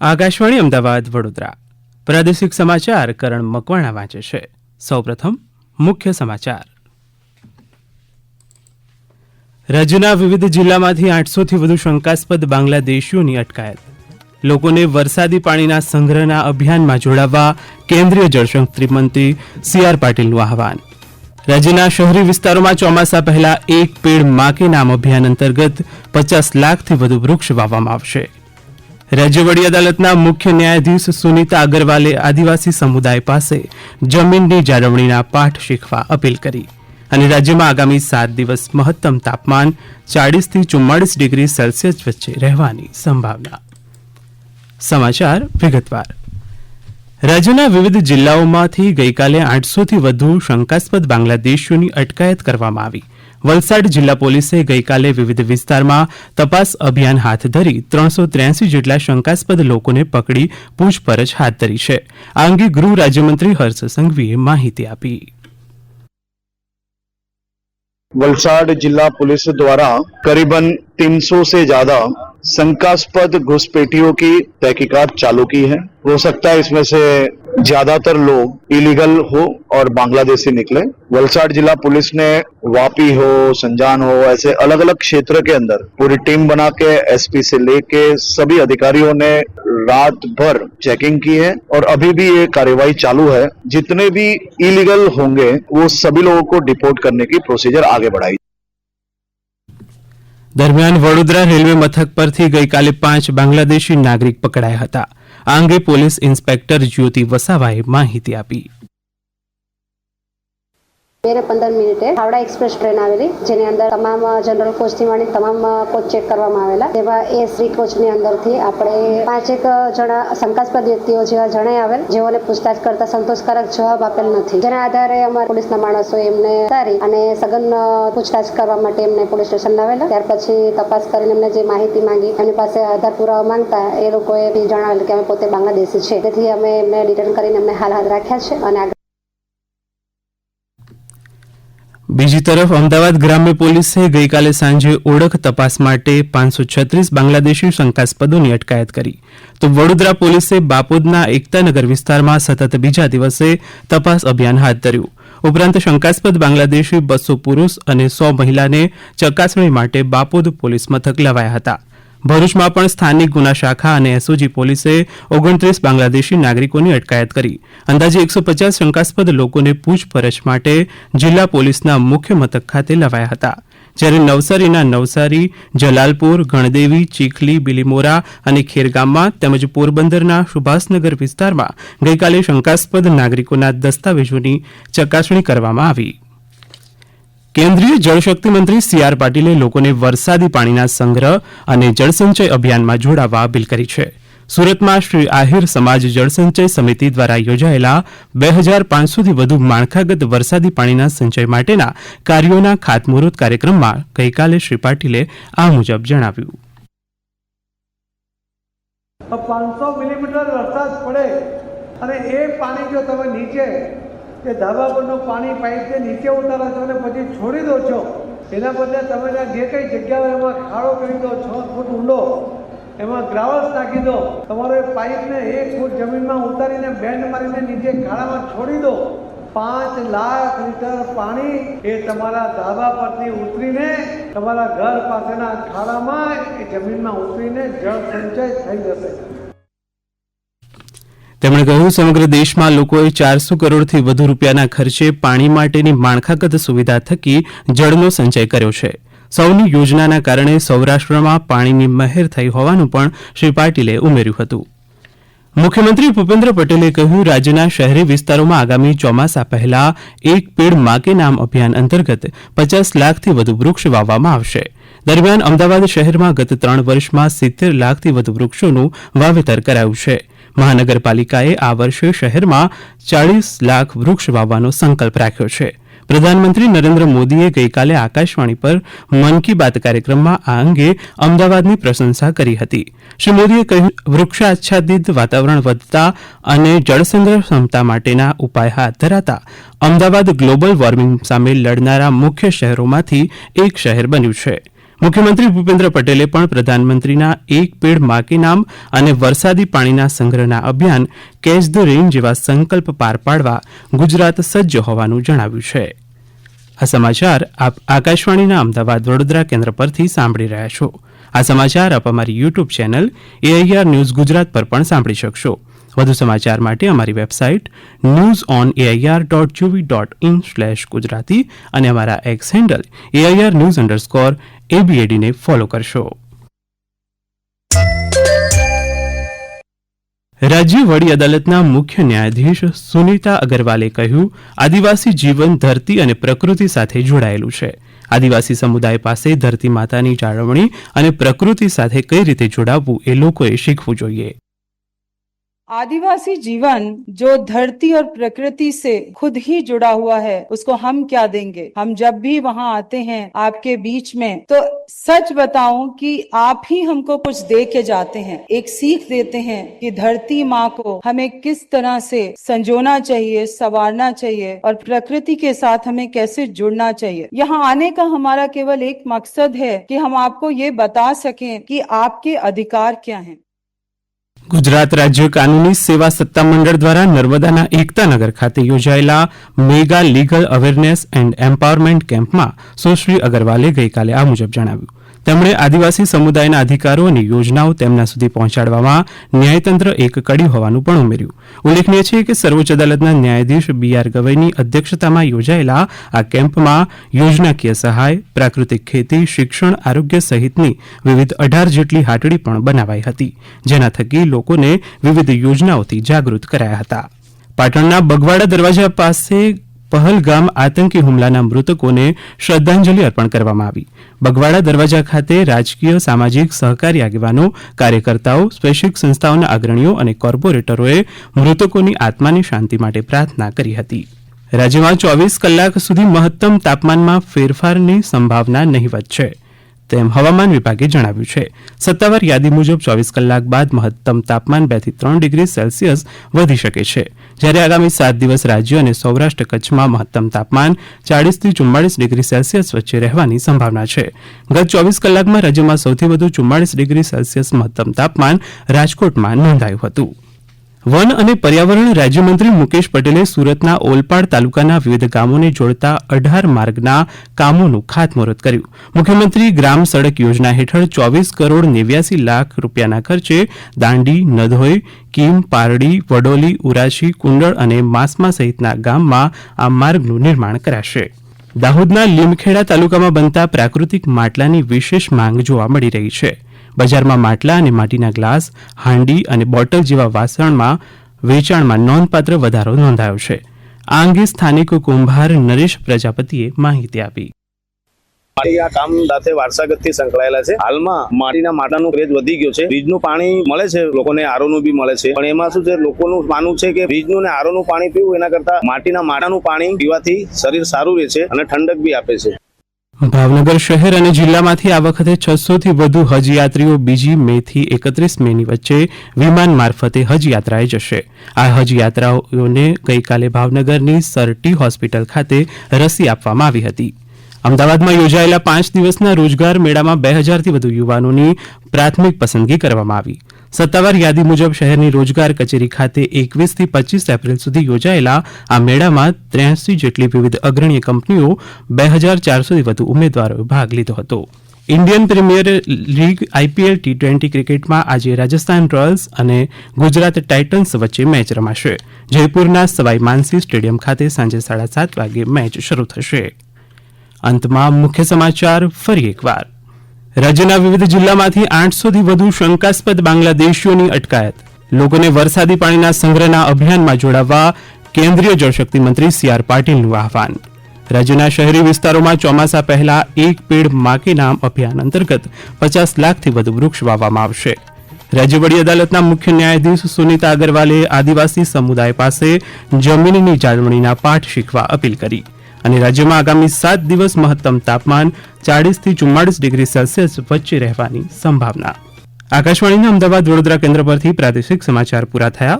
આકાશવાણી અમદાવાદ વડોદરા પ્રાદેશિક સમાચાર કરણ મકવાણા વાંચે છે. સૌપ્રથમ મુખ્ય સમાચાર. રાજ્યના વિવિધ જિલ્લામાંથી 800થી વધુ શંકાસ્પદ બાંગ્લાદેશીઓની અટકાયત. લોકોને વરસાદી પાણીના સંગ્રહના અભિયાનમાં જોડાવવા કેન્દ્રીય જળશક્તિ મંત્રી CR પાટીલનું આહવાન. રાજ્યના શહેરી વિસ્તારોમાં ચોમાસા પહેલા એક પેડ માં કે નામ અભિયાન અંતર્ગત 50 લાખથી વધુ વૃક્ષ વાવવામાં આવશે. રાજ્ય વડી અદાલતના મુખ્ય ન્યાયાધીશ સુનીતા અગ્રવાલે આદિવાસી સમુદાય પાસે જમીનની જાળવણીના પાઠ શીખવા અપીલ કરી. અને રાજ્યમાં આગામી 7 દિવસ મહત્તમ તાપમાન 40થી 44 ડિગ્રી સેલ્સિયસ વચ્ચે રહેવાની સંભાવના. સમાચાર વિગતવાર. રાજ્યના વિવિધ જિલ્લાઓમાંથી ગઈકાલે 800થી વધુ શંકાસ્પદ બાંગ્લાદેશીઓની અટકાયત કરવામાં આવી. વલસાડ જિલ્લા પોલીસે ગઈકાલે વિવિધ વિસ્તારમાં તપાસ અભિયાન હાથ ધરી 383 જેટલા શંકાસ્પદ લોકોને પકડી પૂછપરછ હાથ ધરી છે. આ અંગે ગૃહ રાજ્યમંત્રી હર્ષ સંઘવીએ માહિતી આપી. वलसाड जिला पुलिस द्वारा करीबन 300 से ज्यादा शंकास्पद घुसपैठियों की तहकीकात चालू की है. हो सकता है इसमें से ज्यादातर लोग इलीगल हो और बांग्लादेशी निकले. वलसाड जिला पुलिस ने वापी हो, संजान हो, ऐसे अलग अलग क्षेत्र के अंदर पूरी टीम बना के SP से लेके सभी अधिकारियों ने रात भर चेकिंग की है और अभी भी ये कार्यवाही चालू है. जितने भी इलीगल होंगे वो सभी लोगों को डिपोर्ट करने की प्रोसीजर आगे बढ़ाई. દરમિયાન વડોદરા રેલવે મથક પરથી ગઈકાલે 5 બાંગ્લાદેશી નાગરિક પકડાયા હતા. આ અંગે પોલીસ ઇન્સ્પેક્ટર જ્યોતિ વસાવાએ માહિતી આપી. मेरे 15 મિનિટે હાવડા એક્સપ્રેસ ટ્રેન આવેલી, જેની અંદર તમામ જનરલ કોચથી માંડી તમામ કોચ ચેક કરવામાં આવેલા. તેમાં એ શ્રી કોચની અંદરથી આપણે 5 જણા શંકાસ્પદ વ્યક્તિઓ જેવા જણાઈ આવેલ, જેઓને પૂછતાછ કરતા સંતોષકારક જવાબ આપેલ નથી. જેના આધારે અમારા પોલીસના માણસો એમને ઉતારી અને સઘન પૂછતાછ કરવા માટે એમને પોલીસ સ્ટેશન લાવેલા. ત્યાર પછી તપાસ કરીને એમને જે માહિતી માંગી, એમની પાસે આધાર પુરાવા માંગતા એ લોકોએ જણાવેલ કે અમે પોતે બાંગ્લાદેશી છે. તેથી અમે એમને ડિટેન કરીને એમને હાલ રાખ્યા છે. અને બીજી તરફ અમદાવાદ ગ્રામ્ય પોલીસે ગઈકાલે સાંજે ઓળખ તપાસ માટે 536 બાંગ્લાદેશી શંકાસ્પદોની અટકાયત કરી. તો વડોદરા પોલીસે બાપોદના એકતાનગર વિસ્તારમાં સતત બીજા દિવસે તપાસ અભિયાન હાથ ધર્યું. ઉપરાંત શંકાસ્પદ બાંગ્લાદેશી 200 પુરુષ અને 100 મહિલાને ચકાસણી માટે બાપોદ પોલીસ મથક લવાયા હતા. ભરૂચમાં પણ સ્થાનિક ગુના શાખા અને SOG પોલીસે 29 બાંગ્લાદેશી નાગરિકોની અટકાયત કરી. અંદાજે 150 શંકાસ્પદ લોકોને પૂછપરછ માટે જિલ્લા પોલીસના મુખ્ય મથક ખાતે લવાયા હતા. જ્યારે નવસારીના નવસારી, જલાલપુર, ગણદેવી, ચીખલી, બિલીમોરા અને ખેરગામમાં તેમજ પોરબંદરના સુભાષનગર વિસ્તારમાં ગઈકાલે શંકાસ્પદ નાગરિકોના દસ્તાવેજોની ચકાસણી કરવામાં આવી. કેન્દ્રીય જળશક્તિ મંત્રી CR પાટીલે લોકોને વરસાદી પાણીના સંગ્રહ અને જળસંચય અભિયાનમાં જોડાવા અપીલ કરી છે. સુરતમાં શ્રી આહિર સમાજ જળસંચય સમિતિ દ્વારા યોજાયેલા 2500થી વધુ માળખાગત વરસાદી પાણીના સંચય માટેના કાર્યોના ખાતમુહૂર્ત કાર્યક્રમમાં ગઈકાલે શ્રી પાટીલે આ મુજબ જણાવ્યું. 500 મિલીમીટર વરસાદ પડે અને એ પાણી જો તમે નીચે કે ધાબા પરનું પાણી પાઇપને નીચે ઉતારો છો અને પછી છોડી દો છો, એના બદલે તમે જે કઈ જગ્યાએ એમાં ખાડો કરી દો 6 ફૂટ ઊંડો, એમાં ગ્રાવલ્સ નાખી દો, તમારો એ પાઇપને 1 ફૂટ જમીનમાં ઉતારીને બેન્ડ મારીને નીચે ખાડામાં છોડી દો. 5 લાખ લીટર પાણી એ તમારા ધાબા પરથી ઉતરીને તમારા ઘર પાસેના ખાડામાં એ જમીનમાં ઉતરીને જળ સંચય થઈ જશે. તેમણે કહ્યું, સમગ્ર દેશમાં લોકોએ 400 કરોડથી વધુ રૂપિયાના ખર્ચે પાણી માટેની માળખાગત સુવિધા થકી જળનો સંચય કર્યો છે. સૌની યોજનાના કારણે સૌરાષ્ટ્રમાં પાણીની મહેર થઈ હોવાનું પણ શ્રી પાટીલે ઉમેર્યું હતું. મુખ્યમંત્રી ભૂપેન્દ્ર પટેલે કહ્યું, રાજ્યના શહેરી વિસ્તારોમાં આગામી ચોમાસા પહેલા એક પેડ માં કે નામ અભિયાન અંતર્ગત 50 લાખથી વધુ વૃક્ષ વાવવામાં આવશે. દરમિયાન અમદાવાદ શહેરમાં ગત 3 વર્ષમાં 70 લાખથી વધુ વૃક્ષોનું વાવેતર કરાયું છે. મહાનગરપાલિકાએ આ વર્ષે શહેરમાં 40 લાખ વૃક્ષ વાવવાનો સંકલ્પ રાખ્યો છે. પ્રધાનમંત્રી નરેન્દ્ર મોદીએ ગઈકાલે આકાશવાણી પર મન કી બાત કાર્યક્રમમાં આ અંગે અમદાવાદની પ્રશંસા કરી હતી. શ્રી મોદીએ કહ્યું, વૃક્ષાચ્છાદિત વાતાવરણ વધતા અને જળસંગ્રહ ક્ષમતા માટેના ઉપાય હાથ ધરાતા અમદાવાદ ગ્લોબલ વોર્મિંગ સામે લડનારા મુખ્ય શહેરોમાંથી એક શહેર બન્યું છે. મુખ્યમંત્રી ભૂપેન્દ્ર પટેલે પણ પ્રધાનમંત્રીના એક પેડ મા કે નામ અને વરસાદી પાણીના સંગ્રહના અભિયાન કેચ ધ રેઇન જેવા સંકલ્પ પાર પાડવા ગુજરાત સજ્જ હોવાનું જણાવ્યું છે. આ સમાચાર આપ આકાશવાણીના અમદાવાદ વડોદરા કેન્દ્ર પરથી સાંભળી રહ્યા છો. આ સમાચાર આપ અમારી YouTube channel AIR news Gujarat પર પણ સાંભળી શકશો. વધુ સમાચાર માટે અમારી વેબસાઇટ newsonair.gov.in/gujarati અને અમારા એક્સ હેન્ડલ AIR_news_ABAD ને ફોલો કરશો. રાજ્ય વડી અદાલતના મુખ્ય ન્યાયાધીશ સુનીતા અગરવાલે કહ્યું, આદિવાસી જીવન ધરતી અને પ્રકૃતિ સાથે જોડાયેલું છે. આદિવાસી સમુદાય પાસે ધરતી માતાની જાળવણી અને પ્રકૃતિ સાથે કઈ રીતે જોડાવવું એ લોકોએ શીખવું જોઈએ. आदिवासी जीवन जो धरती और प्रकृति से खुद ही जुड़ा हुआ है, उसको हम क्या देंगे? हम जब भी वहाँ आते हैं आपके बीच में, तो सच बताऊं कि आप ही हमको कुछ दे के जाते हैं, एक सीख देते हैं कि धरती माँ को हमें किस तरह से संजोना चाहिए, संवारना चाहिए और प्रकृति के साथ हमें कैसे जुड़ना चाहिए. यहाँ आने का हमारा केवल एक मकसद है कि हम आपको ये बता सकें कि आपके अधिकार क्या हैं. ગુજરાત રાજ્ય કાનૂની સેવા સત્તામંડળ દ્વારા નર્મદાના એકતાનગર ખાતે યોજાયેલા mega legal awareness and empowerment કેમ્પમાં સુશ્રી અગરવાલે ગઈકાલે આ મુજબ જણાવ્યું. તેમણે આદિવાસી સમુદાયના અધિકારો અને યોજનાઓ તેમના સુધી પહોંચાડવામાં ન્યાયતંત્ર એક કડી હોવાનું પણ ઉમેર્યું. ઉલ્લેખનીય છે કે સર્વોચ્ચ અદાલતના ન્યાયાધીશ BR ગવઈની અધ્યક્ષતામાં યોજાયેલા આ કેમ્પમાં યોજનાકીય સહાય, પ્રાકૃતિક ખેતી, શિક્ષણ, આરોગ્ય સહિતની વિવિધ 18 જેટલી હાટડી પણ બનાવાઈ હતી, જેના થકી લોકોને વિવિધ યોજનાઓથી જાગૃત કરાયા હતા. પાટણના બગવાડા દરવાજા પાસે પહલગામ આતંકી હુમલાના મૃતકોને શ્રદ્ધાંજલિ અર્પણ કરવામાં આવી. બગવાડા દરવાજા ખાતે રાજકીય, સામાજિક, સહકારી આગેવાનો, કાર્યકર્તાઓ, સ્વૈચ્છિક સંસ્થાઓના અગ્રણીઓ અને કોર્પોરેટરોએ મૃતકોની આત્માની શાંતિ માટે પ્રાર્થના કરી હતી. રાજ્યમાં 24 કલાક સુધી મહત્તમ તાપમાનમાં ફેરફારની સંભાવના નહિવત છે તેમ હવામાન વિભાગે જણાવ્યું છે. સત્તાવાર યાદી મુજબ 24 કલાક બાદ મહત્તમ તાપમાન 2 થી 3 ડિગ્રી સેલ્સિયસ વધી શકે છે, જ્યારે આગામી 7 દિવસ રાજ્ય અને સૌરાષ્ટ્ર કચ્છમાં મહત્તમ તાપમાન 40 થી 44 ડિગ્રી સેલ્સિયસ વચ્ચે રહેવાની સંભાવના છે. ગત 24 કલાકમાં રાજ્યમાં સૌથી વધુ 44 ડિગ્રી સેલ્સિયસ મહત્તમ તાપમાન રાજકોટમાં નોંધાયું હતું. વન અને પર્યાવરણ રાજ્યમંત્રી મુકેશ પટેલે સુરતના ઓલપાડ તાલુકાના વિવિધ ગામોને જોડતા 18 માર્ગના કામોનું ખાતમુહૂર્ત કર્યું. મુખ્યમંત્રી ગ્રામ સડક યોજના હેઠળ 24 કરોડ 89 લાખ રૂપિયાના ખર્ચે દાંડી, નધોઈ, કીમ, પારડી, વડોલી, ઉરાશી, કુંડળ અને માસમા સહિતના ગામમાં આ માર્ગનું નિર્માણ કરાશે. દાહોદના લીમખેડા તાલુકામાં બનતા પ્રાકૃતિક માટલાની વિશેષ માંગ જોવા મળી રહી છે. બજારમાં માટલા અને માટીના ગ્લાસ, હાંડી અને બોટલ જેવા વાસણમાં વેચાણમાં નોંધપાત્ર વધારો નોંધાયો છે. આ અંગે સ્થાનિક કુંભાર નરેશ પ્રજાપતિએ માહિતી આપી. આ કામ સાથે વારસાગતથી સંકળાયેલા છે. હાલમાં માટીના માટલાનું ક્રેઝ વધી ગયો છે. ફ્રીજનું પાણી મળે છે, લોકોને આરોનું બી મળે છે, પણ એમાં શું છે, લોકોનું માનવું છે કે ફ્રીજનું ને આરોનું પાણી પીવું એના કરતા માટીના માટલાનું પાણી પીવાથી શરીર સારું રહે છે અને ઠંડક બી આપે છે. ભાવનગર શહેર અને જિલ્લામાંથી આ વખતે 600 થી વધુ હજયાત્રીઓ 2 મે થી 31 મેની વચ્ચે વિમાન મારફતે હજયાત્રાએ જશે. આ હજયાત્રાઓને ગઈકાલે ભાવનગરની સરટી હોસ્પિટલ ખાતે રસી આપવામાં આવી હતી. અમદાવાદમાં યોજાયેલા 5 દિવસના રોજગાર મેળામાં 2000 થી વધુ યુવાનોની પ્રાથમિક પસંદગી કરવામાં આવી. સત્તાવાર યાદી મુજબ શહેરની રોજગાર કચેરી ખાતે 21 થી 25 એપ્રિલ સુધી યોજાયેલા આ મેળામાં 83 જેટલી વિવિધ અગ્રણી કંપનીઓ 2400 થી વધુ ઉમેદવારોએ ભાગ લીધો હતો. Indian premier league IPL T20 ક્રિકેટમાં આજે રાજસ્થાન રોયલ્સ અને ગુજરાત ટાઇટન્સ વચ્ચે મેચ રમાશે. જયપુરના સવાઈ માનસી સ્ટેડિયમ ખાતે સાંજે 7:30 વાગે મેચ શરૂ થશે. અંતમાં મુખ્ય સમાચાર ફરી એકવાર. રાજ્યના વિવિધ જિલ્લામાંથી 800 થી વધુ શંકાસ્પદ બાંગ્લાદેશીઓની અટકાયત. લોકોને વરસાદી પાણીના સંગ્રહના અભિયાનમાં જોડાવવા કેન્દ્રીય જળશક્તિ મંત્રી CR પાટીલનું આહવાન. રાજ્યના શહેરી વિસ્તારોમાં ચોમાસા પહેલા એક પેડ મા કે નામ અભિયાન અંતર્ગત 50 લાખથી વધુ વૃક્ષ વાવવામાં આવશે. રાજ્ય વડી અદાલતના મુખ્ય ન્યાયાધીશ સુનીતા અગરવાલે આદિવાસી સમુદાય પાસે જમીનની જાળવણીના પાઠ શીખવા અપીલ કરી. અને રાજ્યમાં આગામી 7 દિવસ મહત્તમ તાપમાન 40 થી 44 ડિગ્રી સેલ્સિયસ વચ્ચે રહેવાની સંભાવના. આકાશવાણીના અમદાવાદ વડોદરા કેન્દ્ર પરથી પ્રાદેશિક સમાચાર પૂરા થયા.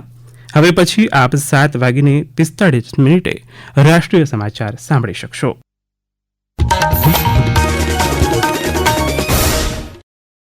હવે પછી આપ 7:45 રાષ્ટ્રીય સમાચાર સાંભળી શકશો.